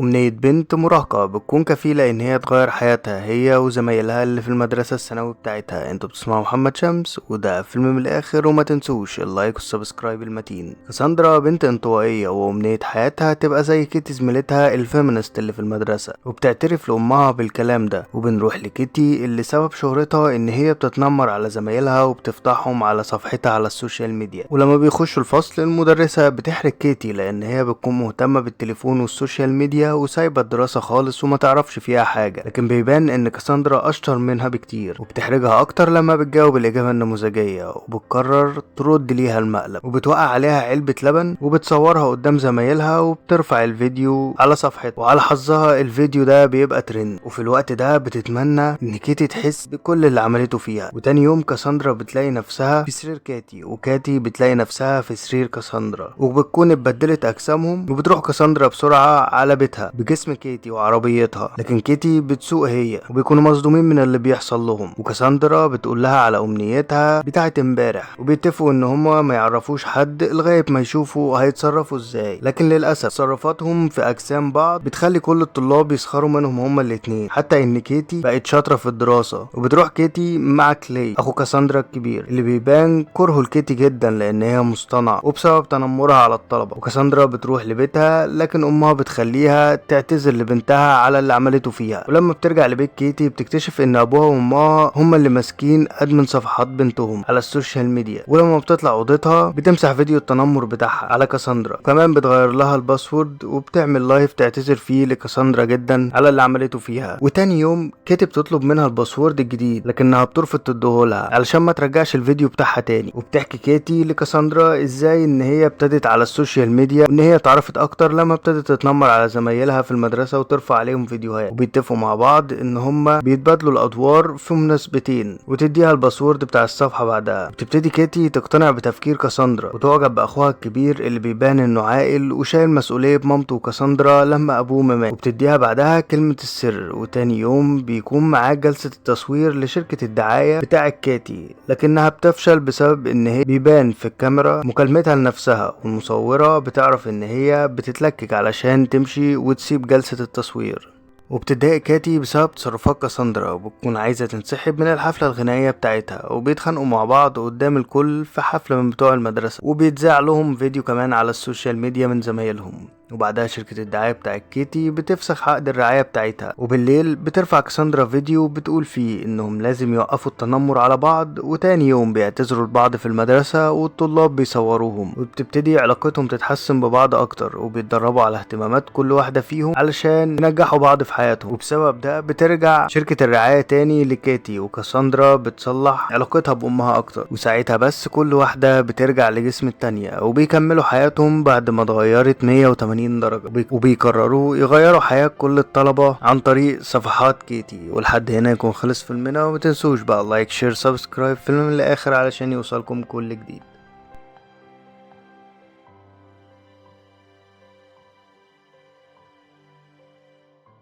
أمنية بنت مراهقة بتكون كفيلة إن هي تغير حياتها هي وزمايلها اللي في المدرسة الثانوي بتاعتها. انتوا بتسمعوا محمد شمس وده فيلم من الآخر، وما تنسوش اللايك والسبسكرايب المتين. كاساندرا بنت انطوائية وأمنية حياتها تبقى زي كيتي زميلتها الفيمينست اللي في المدرسة، وبتعترف لأمها بالكلام ده. وبنروح لكيتي اللي سبب شهرتها إن هي بتتنمر على زمايلها وبتفضحهم على صفحتها على السوشيال ميديا. ولما بيخشوا الفصل المدرسة بتحرج كيتي لأن هي بتكون مهتمة بالتليفون والسوشيال ميديا وسايبة الدراسة خالص وما تعرفش فيها حاجة. لكن بيبان ان كاساندرا اشطر منها بكتير، وبتحرجها اكتر لما بتجاوب الاجابة النموذجية وبتقرر ترد ليها المقلب، وبتوقع عليها علبة لبن وبتصورها قدام زمايلها وبترفع الفيديو على صفحتها. وعلى حظها الفيديو ده بيبقى ترند، وفي الوقت ده بتتمنى ان كيتي تحس بكل اللي عملته فيها. وتاني يوم كاساندرا بتلاقي نفسها في سرير كاتي، وكاتي بتلاقي نفسها في سرير كاساندرا، وبتكون اتبدلت اجسامهم. وبتروح كاساندرا بسرعة على بيتها بجسم كيتي وعربيتها، لكن كيتي بتسوق هي، وبيكونوا مصدومين من اللي بيحصل لهم. وكاساندرا بتقول لها على امنيتها بتاعت امبارح، وبيتفقوا ان هما ما يعرفوش حد لغايه ما يشوفوا هيتصرفوا ازاي. لكن للاسف تصرفاتهم في اجسام بعض بتخلي كل الطلاب يسخروا منهم هما الاتنين، حتى ان كيتي بقت شاطره في الدراسه. وبتروح كيتي مع كلي اخو كاساندرا الكبير، اللي بيبان كرهه لكيتي جدا لان هي مصطنعه وبسبب تنمرها على الطلبه. وكاساندرا بتروح لبيتها، لكن امها بتخليها تعتذر لبنتها على اللي عملته فيها. ولما بترجع لبيت كيتي بتكتشف ان ابوها وامها هما اللي ماسكين ادمن صفحات بنتهم على السوشيال ميديا. ولما بتطلع اوضتها بتمسح فيديو التنمر بتاعها على كاساندرا، كمان بتغير لها الباسورد وبتعمل لايف تعتذر فيه لكاساندرا جدا على اللي عملته فيها. وتاني يوم كيتي بتطلب منها الباسورد الجديد، لكنها بترفض تديهولها علشان ما ترجعش الفيديو بتاعها تاني. وبتحكي كيتي لكاساندرا ازاي ان هي ابتدت على السوشيال ميديا، وان هي اتعرفت اكتر لما ابتدت تتنمر على زمايلها في المدرسة وترفع عليهم فيديوهات. وبيتفقوا مع بعض ان هما بيتبادلوا الادوار في مناسبتين، وتديها الباسورد بتاع الصفحة بعدها. بتبتدي كيتي تقتنع بتفكير كاساندرا وتعجب باخوها الكبير اللي بيبان انه عاقل وشايل مسؤولية بمامته وكاساندرا لما ابوه مات. وبتديها بعدها كلمة السر. وتاني يوم بيكون معاه جلسة التصوير لشركة الدعاية بتاع كيتي، لكنها بتفشل بسبب ان هي بيبان في الكاميرا مكالمتها لنفسها، والمصورة بتعرف ان هي بتتلكك علشان تمشي وتسيب جلسة التصوير. وبتضايق كاتي بسبب تصرفات كاساندرا، وبتكون عايزة تنسحب من الحفلة الغنائية بتاعتها. وبيتخانقوا مع بعض قدام الكل في حفلة من بتوع المدرسة، وبيتذاع لهم فيديو كمان على السوشيال ميديا من زمايلهم. وبعدها شركة الدعاية بتاعت كيتي بتفسخ عقد الرعاية بتاعتها. وبالليل بترفع كاساندرا فيديو بتقول فيه انهم لازم يوقفوا التنمر على بعض. وتاني يوم بيعتذروا لبعض في المدرسة والطلاب بيصوروهم، وبتبتدي علاقتهم تتحسن ببعض اكتر، وبيتدربوا على اهتمامات كل واحدة فيهم علشان ينجحوا بعض في حياتهم. وبسبب ده بترجع شركة الرعاية تاني لكيتي، وكاساندرا بتصلح علاقتها بأمها اكتر. وساعتها بس كل واحدة بترجع لجسم التانية، وبيكملوا حياتهم بعد ما اتغيرت 180 درجة. وبيقرروا يغيروا حياة كل الطلبة عن طريق صفحات كيتي. ولحد هنا يكون خلص فيلمنا، ومتنسوش بقى لايك شير سبسكرايب فيلم من الآخر علشان يوصلكم كل جديد.